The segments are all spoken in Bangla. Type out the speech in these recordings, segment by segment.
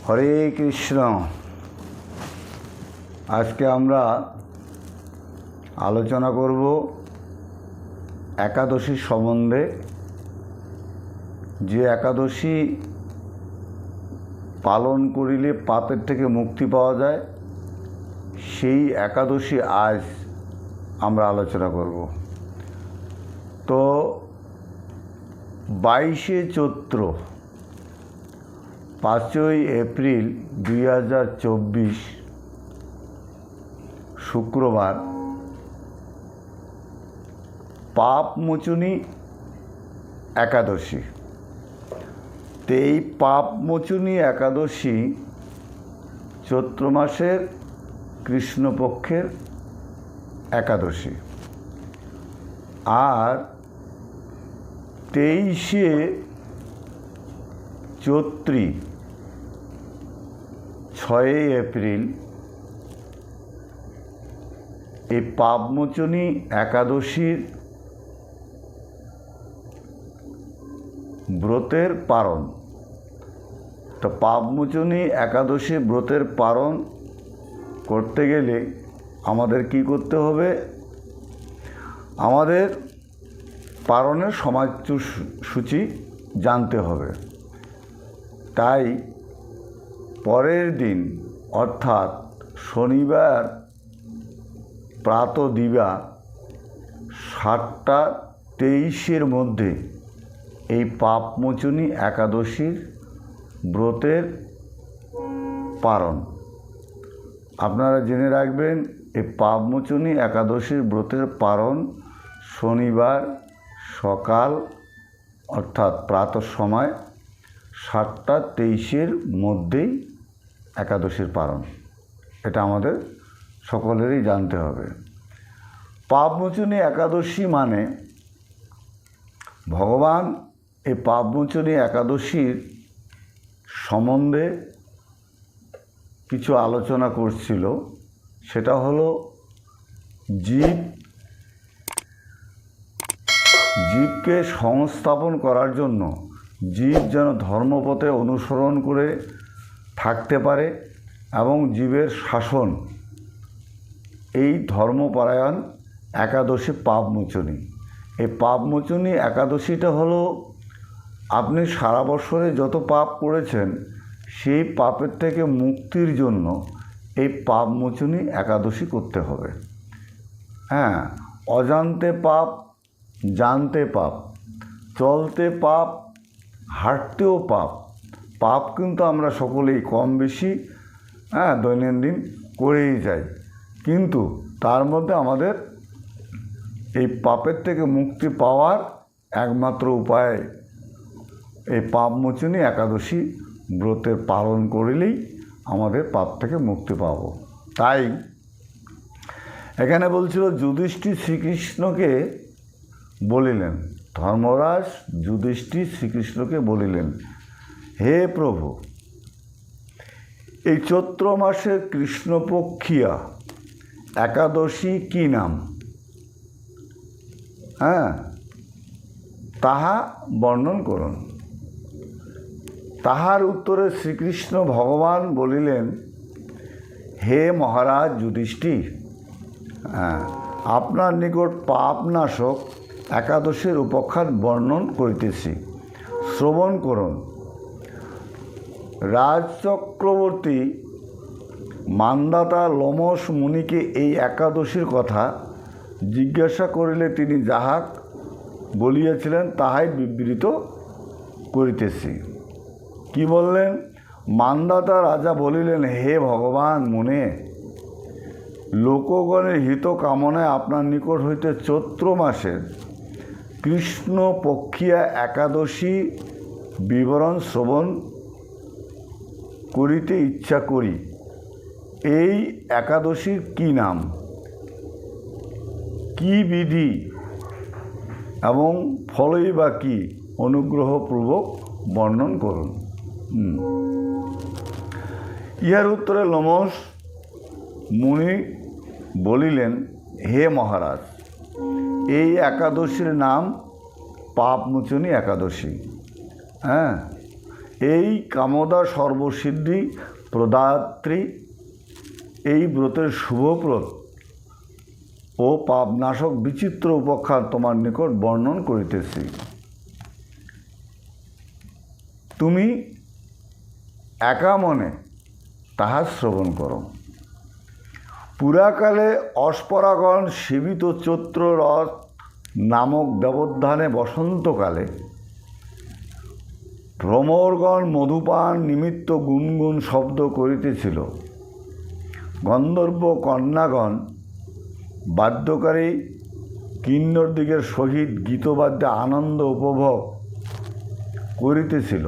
হরে কৃষ্ণ। আজকে আমরা আলোচনা করব একাদশীর সম্বন্ধে। যে একাদশী পালন করিলে পাপের থেকে মুক্তি পাওয়া যায়, সেই একাদশী আজ আমরা আলোচনা করব। তো 22শে চৈত্র 5ই এপ্রিল 2024 শুক্রবার পাপমোচনী একাদশী। তো এই পাপমোচনী একাদশী চৈত্র মাসের কৃষ্ণপক্ষের একাদশী। আর 23শে চৈত্রী 6ই এপ্রিল এই পাপমোচনী একাদশীর ব্রতের পারণ। তো পাপমোচনী একাদশী ব্রতের পারণ করতে গেলে আমাদের কি করতে হবে? আমাদের পারণের সময়সূচি জানতে হবে। তাই পরের দিন অর্থাৎ শনিবার প্রাতঃদিবা 7টা 23-এর মধ্যে এই পাপমোচনী একাদশীর ব্রতের পারণ। আপনারা জেনে রাখবেন, এই পাপমোচনী একাদশীর ব্রতের পারণ শনিবার সকাল অর্থাৎ প্রাতঃ সময় 7টা 23-এর মধ্যেই একাদশীর পারণ। এটা আমাদের সকলেরই জানতে হবে। পাপমোচনী একাদশী মানে ভগবান এই পাপমোচনী একাদশীর সম্বন্ধে কিছু আলোচনা করছিল। সেটা হলো জীবকে সংস্থাপন করার জন্য, জীব যেন ধর্মপথে অনুসরণ করে থাকতে পারে এবং জীবের শাসন, এই ধর্মপরায়ণ একাদশী পাপমোচনী। এই পাপমোচনী একাদশীটা হলো আপনি সারা বছরে যত পাপ করেছেন সেই পাপের থেকে মুক্তির জন্য এই পাপমোচনী একাদশী করতে হবে। হ্যাঁ, অজান্তে পাপ, জানতে পাপ, চলতে পাপ, হাঁটতেও পাপ। পাপ কিন্তু আমরা সকলেই কম বেশি দৈনন্দিন করেই যাই, কিন্তু তার মধ্যে আমাদের এই পাপের থেকে মুক্তি পাওয়ার একমাত্র উপায় এই পাপমোচনী একাদশী ব্রতের পালন করিলেই আমাদের পাপ থেকে মুক্তি পাব। তাই এখানে বলছিল, যুধিষ্ঠির শ্রীকৃষ্ণকে বলিলেন, ধর্মরাজ যুধিষ্ঠির শ্রীকৃষ্ণকে বলিলেন, হে প্রভু, এই চৈত্র মাসের কৃষ্ণপক্ষিয়া একাদশী কি নাম? তাহা বর্ণন করুন। তাহার উত্তরে শ্রীকৃষ্ণ ভগবান বলিলেন, হে মহারাজ যুধিষ্ঠির, আপনার নিকট পাপনাশক একাদশীর উপাখ্যান বর্ণন করিতেছি, শ্রবণ করুন। রাজচক্রবর্তী মান্ধাতা লোমশ মুনিকে এই একাদশীর কথা জিজ্ঞাসা করিলে তিনি যাহা বলিয়াছিলেন তাহাই বিবৃত করিতেছি। কি বললেন? মান্ধাতা রাজা বলিলেন, হে ভগবান মুনে, লোকগণের হিত কামনায় আপনার নিকট হইতে চৈত্র মাসের কৃষ্ণপক্ষিয়া একাদশী বিবরণ শ্রবণ করিতে ইচ্ছা করি। এই একাদশীর কি নাম, কি বিধি এবং ফলই বা কি, অনুগ্রহপূর্বক বর্ণন করুন। ইহার উত্তরে লোমশ মুনি বলিলেন, হে মহারাজ, এই একাদশীর নাম পাপমোচনী একাদশী। এই কামদা সর্বসিদ্ধি প্রদাত্রী এই ব্রতের শুভপ্রদ ও পাপনাশক বিচিত্র উপাখ্যান তোমার নিকট বর্ণন করিতেছি। তুমি একা মনে তাহা শ্রবণ করো। পুরাকালে অস্পরাগণ সেবিত চৈত্ররথ নামক দেবোদ্যানে বসন্তকালে ভ্রমরগণ মধুপান নিমিত্ত গুনগুন শব্দ করিতেছিল। গন্ধর্ব কন্যাগণ বাদ্যকারী কিন্নরদিগের সহিত গীতবাদ্যে আনন্দ উপভোগ করিতেছিল।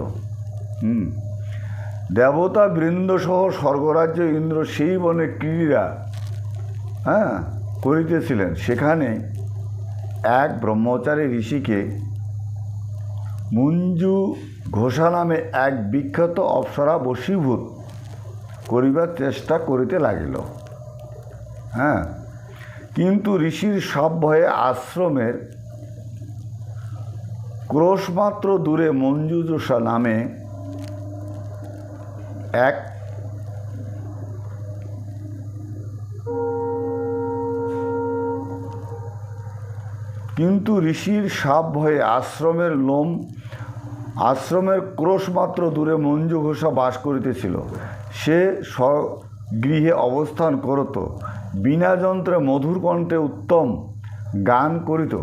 দেবতা বৃন্দসহ স্বর্গরাজ্য ইন্দ্র সেই বনে ক্রীড়া করিতেছিলেন। সেখানে এক ব্রহ্মচারী ঋষিকে মঞ্জু ঘোষা নামে এক বিখ্যাত অপ্সরা বশীভূত করিবার চেষ্টা করিতে লাগিল। কিন্তু ঋষির সব ভয়ে আশ্রমের ক্রোশমাত্র দূরে মঞ্জুঘোষা নামে এক আশ্রমের ক্রোশমাত্র দূরে মঞ্জুঘোষা বাস করিতেছিল। সে স্বগৃহে অবস্থান করত, বিনা যন্ত্রে মধুর কণ্ঠে উত্তম গান করিত।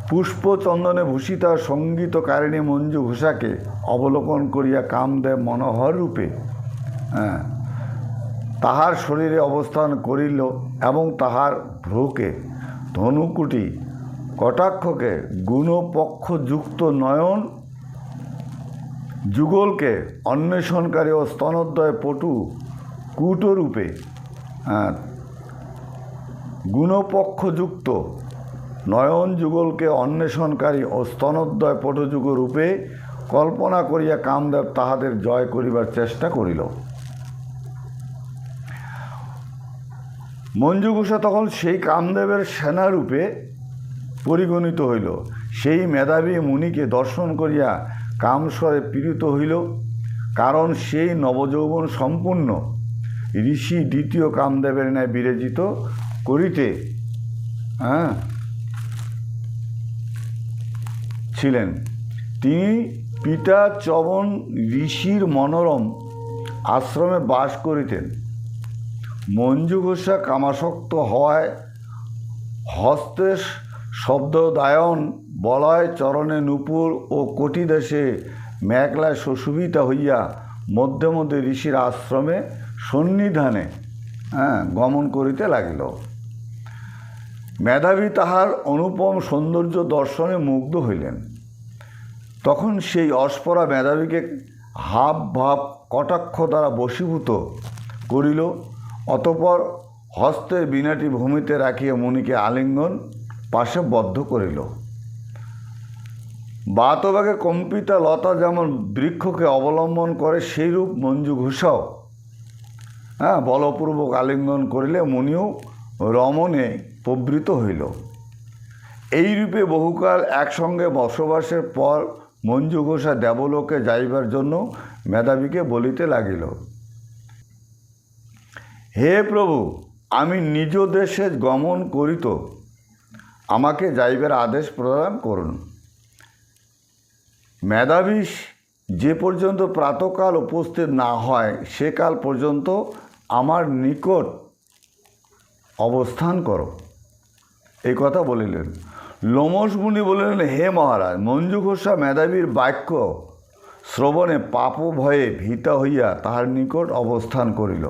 পুষ্পচন্দনে ভূষিতা সঙ্গীতকারিণী মঞ্জুঘোষাকে অবলোকন করিয়া কামদেব মনোহর রূপে তাহার শরীরে অবস্থান করিল এবং তাহার ভ্রুকে, ধনুকুটি, কটাক্ষকে, গুণপক্ষযুক্ত নয়ন যুগলকে অন্বেষণকারী ও স্তনোদয় পটু কূটরূপে, গুণপক্ষযুক্ত নয়ন যুগলকে অন্বেষণকারী ও স্তনোদয় পটযুগ রূপে কল্পনা করিয়া কামদেব তাহাদের জয় করিবার চেষ্টা করিল। মঞ্জুঘোষা তখন সেই কামদেবের সেনারূপে পরিগণিত হইল। সেই মেধাবী মুনিকে দর্শন করিয়া কামস্বরে পীড়িত হইল, কারণ সেই নবযৌবন সম্পূর্ণ ঋষি দ্বিতীয় কামদেবের ন্যায় বিরাজিত করিতে ছিলেন। তিনি পিতা চবন ঋষির মনোরম আশ্রমে বাস করিতেন। মঞ্জুঘোষা কামাসক্ত হওয়ায় হস্তে শব্দদায়ন, বলয় চরণে নূপুর ও কটিদেশে মেঘলায় সুশোভিতা হইয়া মধ্যে মধ্যে ঋষির আশ্রমে সন্নিধানে গমন করিতে লাগিল। মেধাবী তাহার অনুপম সৌন্দর্য দর্শনে মুগ্ধ হইলেন। তখন সেই অস্পরা মেধাবীকে হাব ভাব কটাক্ষ দ্বারা বশীভূত করিল। অতঃপর হস্তের বীণাটি ভূমিতে রাখিয়া মুনিকে আলিঙ্গন পাশে বদ্ধ করিল। বাতবাগে কম্পিতা লতা যেমন বৃক্ষকে অবলম্বন করে, সেইরূপ মঞ্জুঘোষাও বলপূর্বক আলিঙ্গন করিলে মুনিও রমণে প্রবৃত হইল। এইরূপে বহুকাল একসঙ্গে বসবাসের পর মঞ্জুঘোষা দেবলোকে যাইবার জন্য মেধাবীকে বলিতে লাগিল, হে প্রভু, আমি নিজ দেশে গমন করিত, আমাকে যাইবার আদেশ প্রদান করুন। মেধাবী যে পর্যন্ত প্রাতকাল উপস্থিত না হয় সে কাল পর্যন্ত আমার নিকট অবস্থান করো, এই কথা বলিলেন। লোমশ মুনি বলিলেন, হে মহারাজ, মঞ্জুঘোষা মেধাবীর বাক্য শ্রবণে পাপ ভয়ে ভীতা হইয়া তাহার নিকট অবস্থান করিল।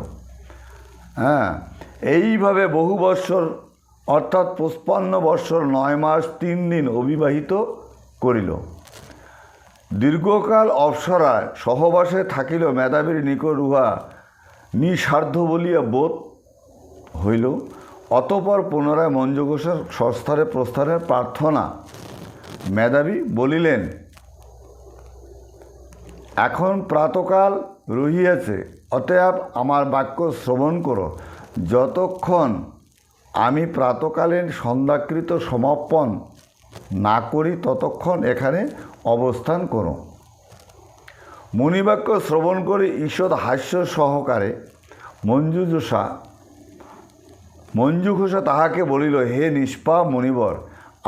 এইভাবে বহু বৎসর অর্থাৎ 55 বৎসর 9 মাস 3 দিন অতিবাহিত করিল। দীর্ঘকাল অপ্সরায় সহবাসে থাকিল। মেধাবীর নিকট উহা নিঃস্বার্থ বলিয়া বোধ হইল। অতঃপর পুনরায় মঞ্জুঘোষার স্বস্থানে প্রস্থানের প্রার্থনা মেধাবী বলিলেন, এখন প্রাতকাল রহিয়াছে, অতএব আমার বাক্য শ্রবণ করো। যতক্ষণ আমি প্রাতকালীন সন্ধ্যাকৃত সমাপন না করি ততক্ষণ এখানে অবস্থান করো। মুনিবাক্য শ্রবণ করে ঈষৎ হাস্য সহকারে মঞ্জুঘোষা তাহাকে বলিল, হে নিষ্পাপ মুনিবর,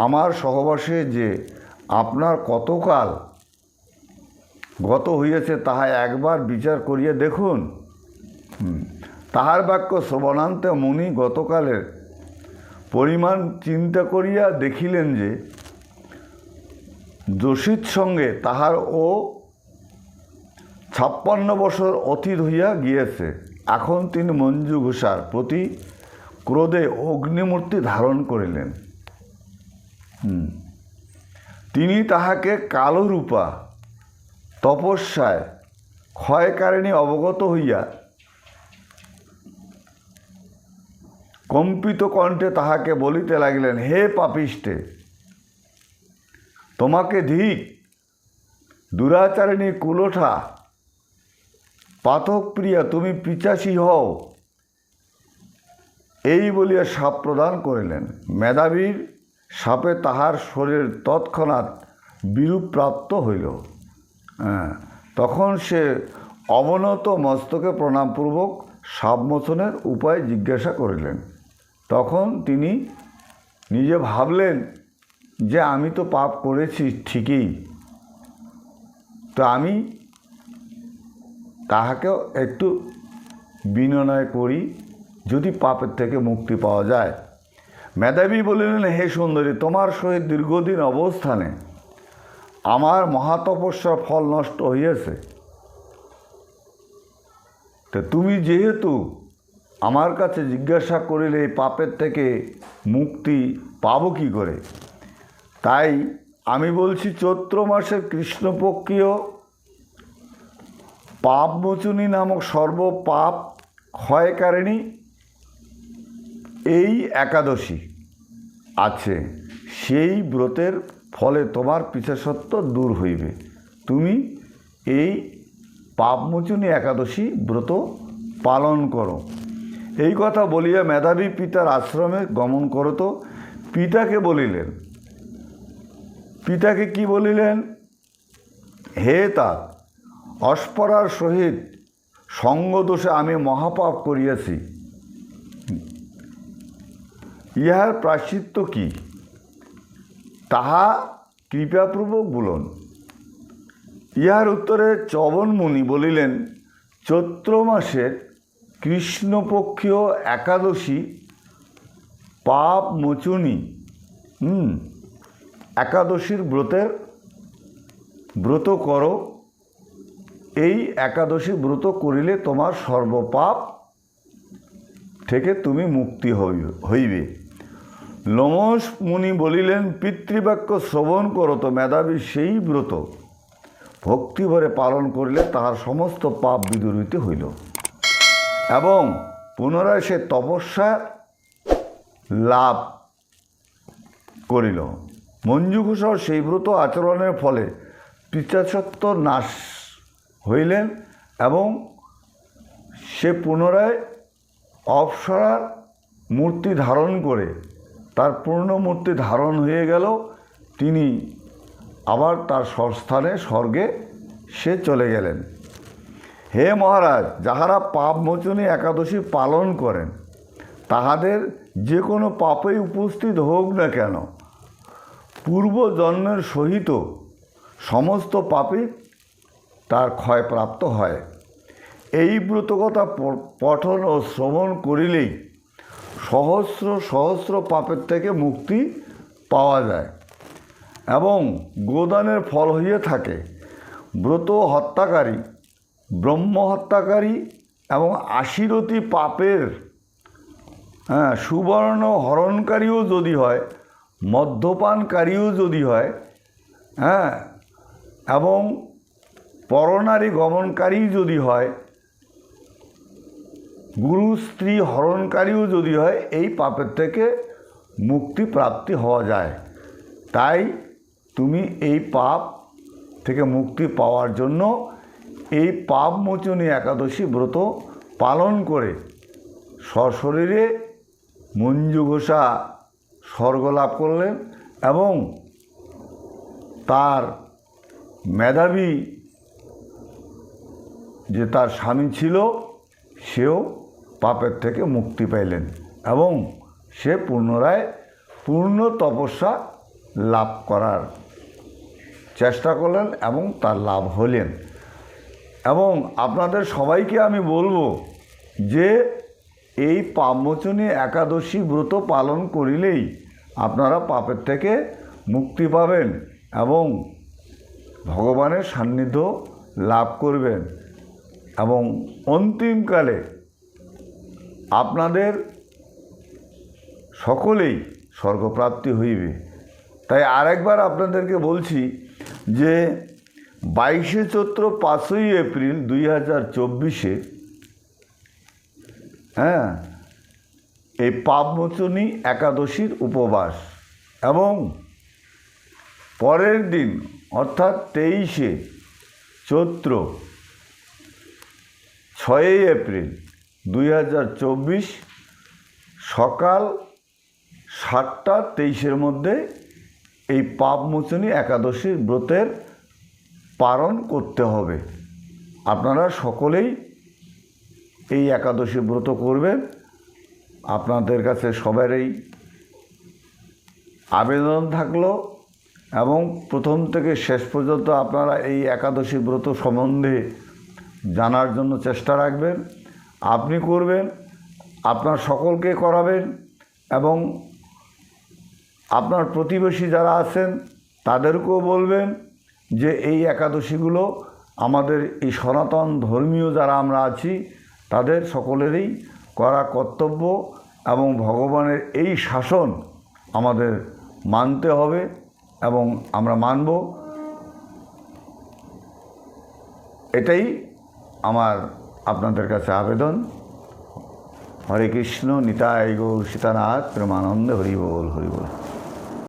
আমার সহবাসে যে আপনার কতকাল গত হইয়াছে তাহা একবার বিচার করিয়া দেখুন। তাহার বাক্য শ্রবণান্তে মুনি গতকালের পরিমাণ চিন্তা করিয়া দেখিলেন যে যোশীর সঙ্গে তাহার ও 56 বছর অতীত হইয়া গিয়েছে। এখন তিনি মঞ্জুঘোষার প্রতি ক্রোধে অগ্নিমূর্তি ধারণ করিলেন। তিনি তাহাকে কালরূপা তপস্যায় ক্ষয়কারিণী অবগত হইয়া কম্পিত কণ্ঠে তাহাকে বলিতে লাগিলেন, হে পাপিষ্ঠে, তোমাকে ধিক, দুরাচারিণী কুলোঠা, পাতক প্রিয়া, তুমি পিচাসী হও। এই বলিয়া শাপ প্রদান করিলেন। মেধাবীর শাপে তাহার শরীর তৎক্ষণাৎ বিরূপ প্রাপ্ত হইল। তখন সে অবনত মস্তকে প্রণামপূর্বক শাপমোচনের উপায় জিজ্ঞাসা করিলেন। তখন তিনি নিজে ভাবলেন যে আমি তো পাপ করেছি ঠিকই, তো আমি তাহাকেও একটু বিনয় করি, যদি পাপের থেকে মুক্তি পাওয়া যায়। মেধাবী বলিলেন, হে সুন্দরী, তোমার সহিত দীর্ঘদিন অবস্থানে আমার মহাতপস্যার ফল নষ্ট হইয়াছে। তো তুমি যেহেতু আমার কাছে জিজ্ঞাসা করিলে এই পাপের থেকে মুক্তি পাবো কী করে, তাই আমি বলছি, চৈত্র মাসের কৃষ্ণপক্ষীয় পাপমোচনী নামক সর্বপাপ ক্ষয়কারিণী এই একাদশী আছে, সেই ব্রতের ফলে তোমার পিছাসত্ব দূর হইবে। তুমি এই পাপমোচনী একাদশী ব্রত পালন করো। এই কথা বলিয়া মেধাবী পিতার আশ্রমে গমন করত। পিতাকে বলিলেন, পিতাকে কি বলিলেন? হে তা, অস্পরার সহিত সঙ্গদোষে আমি মহাপাপ করিয়াছি, ইহার প্রায়শ্চিত্ত কি, তাহা কৃপাপূর্বক বলুন। ইহার উত্তরে চ্যবন মুনি বলিলেন, চৈত্র মাসের কৃষ্ণপক্ষীয় একাদশী পাপ মোচনী একাদশীর ব্রত করো। এই একাদশী ব্রত করিলে তোমার সর্বপাপ থেকে তুমি মুক্তি হইবে। লোমশ মুনি বলিলেন, পিতৃবাক্য শ্রবণ করত মেধাবী সেই ব্রত ভক্তিভরে পালন করিলে তাহার সমস্ত পাপ বিদূরিত হইল এবং পুনরায় সে তপস্যা লাভ করিল। মঞ্জুঘোষাও সেই ব্রত আচরণের ফলে পিশাচত্ব নাশ হইলেন এবং সে পুনরায় অপ্সরার মূর্তি ধারণ করে তার পূর্ণ মূর্তি ধারণ হয়ে গেল। তিনি আবার তার স্বস্থানে স্বর্গে সে চলে গেলেন। হে মহারাজ, যাহারা পাপমোচনী একাদশী পালন করেন তাহাদের যে কোনো পাপেই উপস্থিত হোক না কেন, পূর্বজন্মের সহিত সমস্ত পাপই তার ক্ষয়প্রাপ্ত হয়। এই ব্রতকথা পঠন ও শ্রবণ করিলেই সহস্র সহস্র পাপের থেকে মুক্তি পাওয়া যায় এবং গোদানের ফল হইয়া থাকে। ব্রত হত্যাকারী, ব্রহ্ম হত্যাকারী এবং আশিরতি পাপের সুবর্ণ হরণকারীও যদি হয়, মদ্যপানকারীও যদি হয়, এবং পরনারী গমনকারী যদি হয়, গুরু স্ত্রী হরণকারীও যদি হয়, এই পাপের থেকে মুক্তি প্রাপ্তি হওয়া যায়। তাই তুমি এই পাপ থেকে মুক্তি পাওয়ার জন্য এই পাপমোচনী একাদশী ব্রত পালন করে সশরীরে মঞ্জুঘোষা স্বর্গ লাভ করলেন এবং তার মেধাবী যে তার স্বামী ছিল সেও পাপের থেকে মুক্তি পাইলেন এবং সে পুনরায় পূর্ণ তপস্যা লাভ করার চেষ্টা করলেন এবং তার লাভ হলেন। এবং আপনাদের সবাইকে আমি বলবো যে এই পাপমোচনী একাদশী ব্রত পালন করিলেই আপনারা পাপের থেকে মুক্তি পাবেন এবং ভগবানের সান্নিধ্য লাভ করবেন এবং অন্তিমকালে আপনাদের সকলেই স্বর্গপ্রাপ্তি হইবে। তাই আরেকবার আপনাদেরকে বলছি যে 22শে চৈত্র 5ই এপ্রিল 2024 এই পাপমোচনী একাদশীর উপবাস এবং পরের দিন অর্থাৎ 23শে চৈত্র 6ই এপ্রিল 2024 সকাল 7টা 23-এর মধ্যে এই পাপমোচনী একাদশীর ব্রতের পালন করতে হবে। আপনারা সকলেই এই একাদশী ব্রত করবেন। আপনাদের কাছে সবারই আবেদন থাকলো এবং প্রথম থেকে শেষ পর্যন্ত আপনারা এই একাদশী ব্রত সম্বন্ধে জানার জন্য চেষ্টা রাখবেন। আপনি করবেন, আপনার সকলকে করাবেন এবং আপনার প্রতিবেশী যারা আছেন তাদেরকেও বলবেন যে এই একাদশীগুলো আমাদের এই সনাতন ধর্মীয় যারা আমরা আছি তাদের সকলেরই করা কর্তব্য এবং ভগবানের এই শাসন আমাদের মানতে হবে এবং আমরা মানব। এটাই আমার আপনাদের কাছে আবেদন। হরে কৃষ্ণ, নিতাই গৌর সীতানাথ, প্রেমানন্দে হরি বল হরি বল।